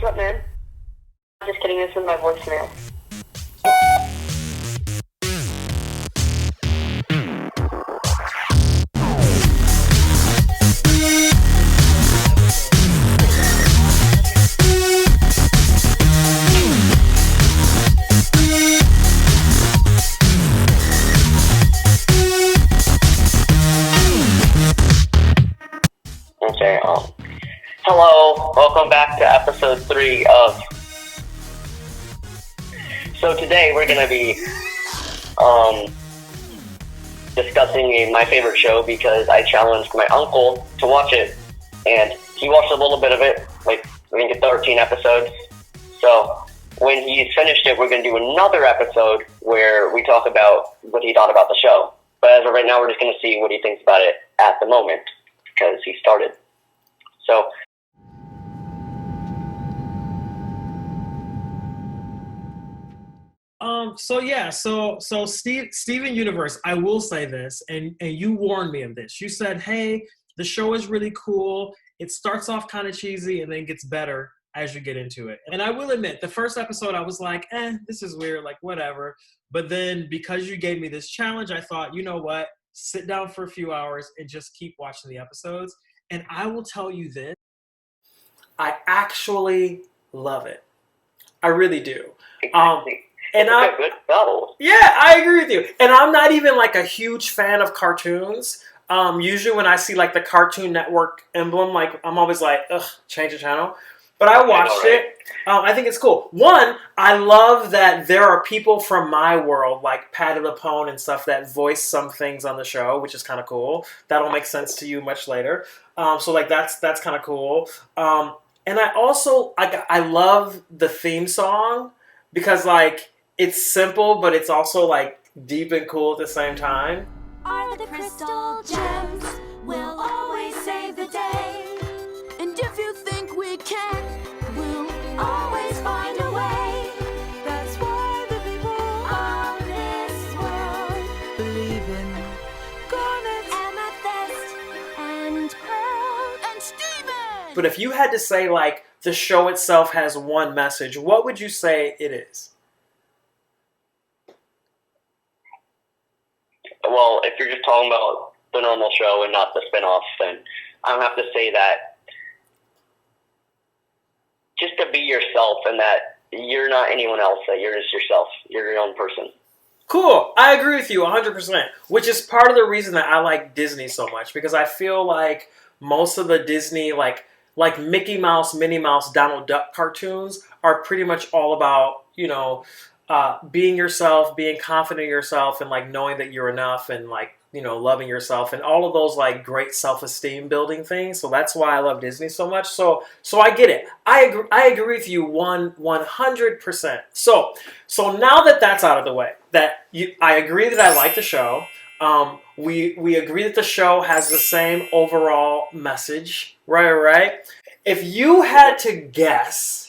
what's up, man? Just kidding, this is my voicemail. Okay, hello, welcome back to episode 3 of... So today we're going to be, discussing my favorite show because I challenged my uncle to watch it, and he watched a little bit of it, like, I think 13 episodes. So, when he's finished it, we're going to do another episode where we talk about what he thought about the show. But as of right now, we're just going to see what he thinks about it at the moment, because he started. So, So Steven Universe, I will say this, and you warned me of this. You said, hey, the show is really cool. It starts off kind of cheesy and then gets better as you get into it. And I will admit, the first episode, I was like, this is weird, like, whatever. But then because you gave me this challenge, I thought, you know what? Sit down for a few hours and just keep watching the episodes. And I will tell you this. I actually love it. I really do. exactly. And It's a good show. Yeah, I agree with you. And I'm not even like a huge fan of cartoons. Usually when I see like the Cartoon Network emblem, like I'm always like, ugh, change the channel. But I watched it. I think it's cool. One, I love that there are people from my world, like Patty LuPone and stuff, that voice some things on the show, which is kind of cool. That'll make sense to you much later. So like that's kind of cool. And I also I love the theme song because like it's simple, but it's also like deep and cool at the same time. Are the crystal gems will always save the day. And if you think we can, we'll always find a way. That's why the people of this world believe in garnets, amethyst, and pearl, and Steven. But if you had to say like the show itself has one message, what would you say it is? Well, if you're just talking about the normal show and not the spin-offs, then I would have to say that just to be yourself and that you're not anyone else, that you're just yourself. You're your own person. Cool. I agree with you 100%, which is part of the reason that I like Disney so much, because I feel like most of the Disney, like Mickey Mouse, Minnie Mouse, Donald Duck cartoons are pretty much all about, being yourself, being confident in yourself, and like knowing that you're enough, and like, loving yourself, and all of those like great self-esteem building things. So that's why I love Disney so much. So I get it. I agree with you 100%. So now that that's out of the way, I agree that I like the show. We agree that the show has the same overall message, right? If you had to guess,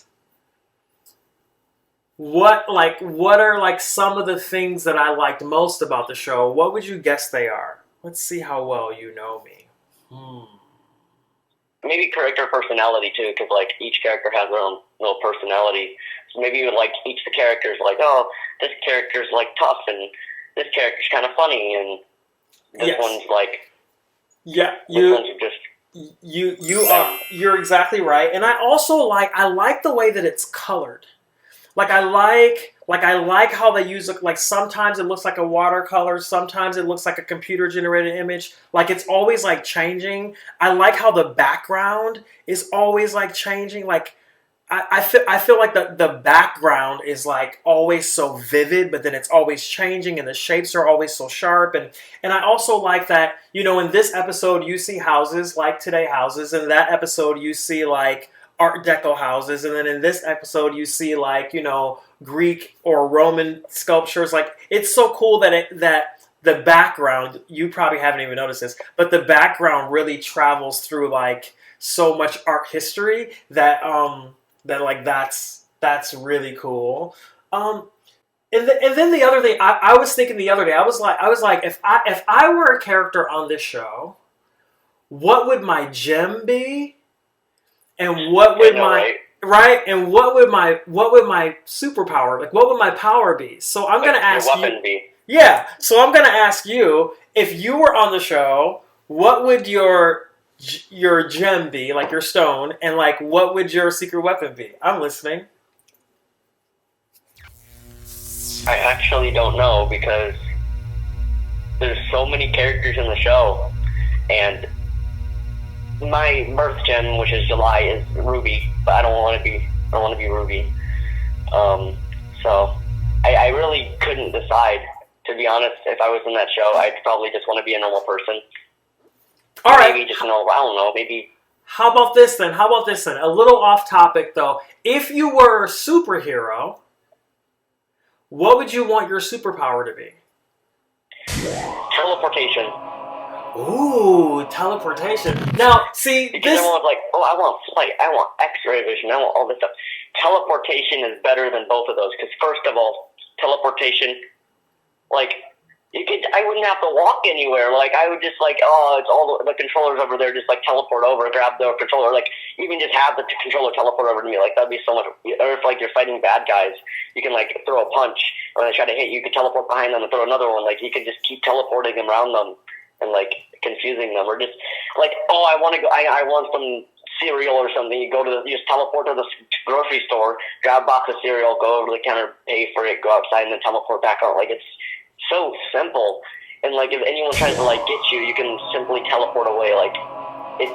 what are like some of the things that I liked most about the show? What would you guess they are? Let's see how well you know me. Maybe character personality too, because like each character has their own little personality. So maybe you would like each of the characters, like, oh, this character's like tough, and this character's kind of funny, and this one's like, you're exactly right. And I also like the way that it's colored. Like I like how they use it. Like sometimes it looks like a watercolor, sometimes it looks like a computer generated image. Like it's always like changing. I like how the background is always like changing. Like I feel like the background is like always so vivid, but then it's always changing, and the shapes are always so sharp. And I also like that, in this episode you see houses like today houses, and in that episode you see like Art Deco houses, and then in this episode you see like, Greek or Roman sculptures. Like it's so cool that the background, you probably haven't even noticed this, but the background really travels through like so much art history that like that's really cool. And then the other thing I was thinking the other day, I was like if I were a character on this show, what would my gem be? And what would right? And what would my superpower, like what would my power be? So I'm gonna ask your you. weapon be? Yeah. So I'm gonna ask you, if you were on the show, what would your gem be, like your stone, and like what would your secret weapon be? I'm listening. I actually don't know because there's so many characters in the show, and my birth gem, which is July, is Ruby, but I don't want to be Ruby. So I really couldn't decide. To be honest, if I was in that show, I'd probably just want to be a normal person. All right. Maybe just I don't know. Maybe. How about this then? A little off topic though. If you were a superhero, what would you want your superpower to be? Teleportation. Ooh, teleportation. Now, see, because everyone's like, I want flight, I want X-ray vision, I want all this stuff. Teleportation is better than both of those because first of all, teleportation, like I wouldn't have to walk anywhere. Like I would just it's all the controllers over there, just like teleport over, grab the controller, like even just have the controller teleport over to me. Like that'd be so much. Or if like you're fighting bad guys, you can like throw a punch, or when they try to hit you, you can teleport behind them and throw another one. Like you can just keep teleporting them around them and like confusing them, or just like I want to go. I want some cereal or something. You just teleport to the grocery store, grab a box of cereal, go over to the counter, pay for it, go outside, and then teleport back out. Like it's so simple, and like if anyone tries to like get you, you can simply teleport away. Like it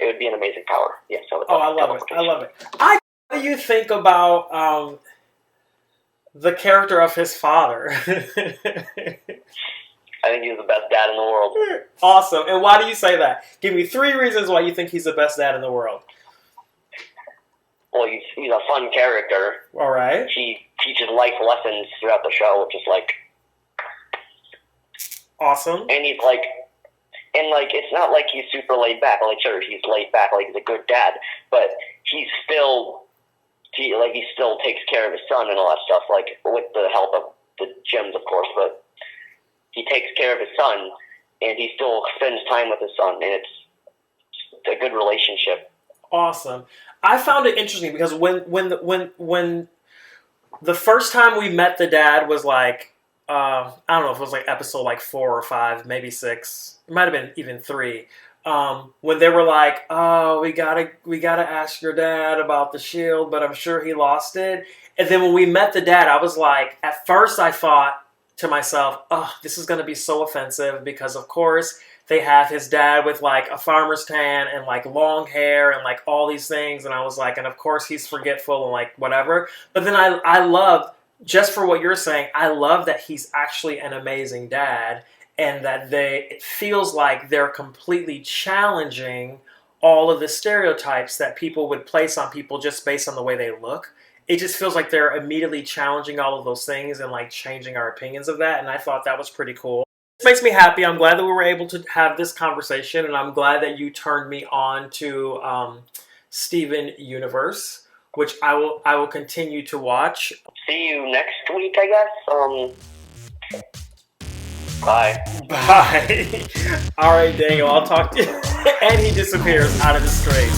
would be an amazing power. Yeah. So I love it. What do you think about the character of his father? I think he's the best dad in the world. Awesome. And why do you say that? Give me 3 reasons why you think he's the best dad in the world. Well, he's a fun character. All right. He teaches life lessons throughout the show, which is like awesome. And he's like, it's not like he's super laid back. Like, sure, he's laid back, like he's a good dad, but he still takes care of his son and all that stuff, like with the help of the gems, of course. But he takes care of his son, and he still spends time with his son, and it's a good relationship. Awesome. I found it interesting because when the first time we met the dad was like, I don't know if it was like episode like 4 or 5, maybe 6. It might have been even 3. When they were like, "Oh, we gotta ask your dad about the shield, but I'm sure he lost it." And then when we met the dad, I was like, at first I thought to myself, "Oh, this is gonna be so offensive," because of course they have his dad with like a farmer's tan and like long hair and like all these things, and I was like, and of course he's forgetful and like whatever. But then I love, just for what you're saying, I love that he's actually an amazing dad. And that it feels like they're completely challenging all of the stereotypes that people would place on people just based on the way they look. It just feels like they're immediately challenging all of those things and like changing our opinions of that. And I thought that was pretty cool. This makes me happy. I'm glad that we were able to have this conversation, and I'm glad that you turned me on to Steven Universe, which I will continue to watch. See you next week, I guess. Bye. Bye. All right, Daniel, I'll talk to you. And he disappears out of the screen.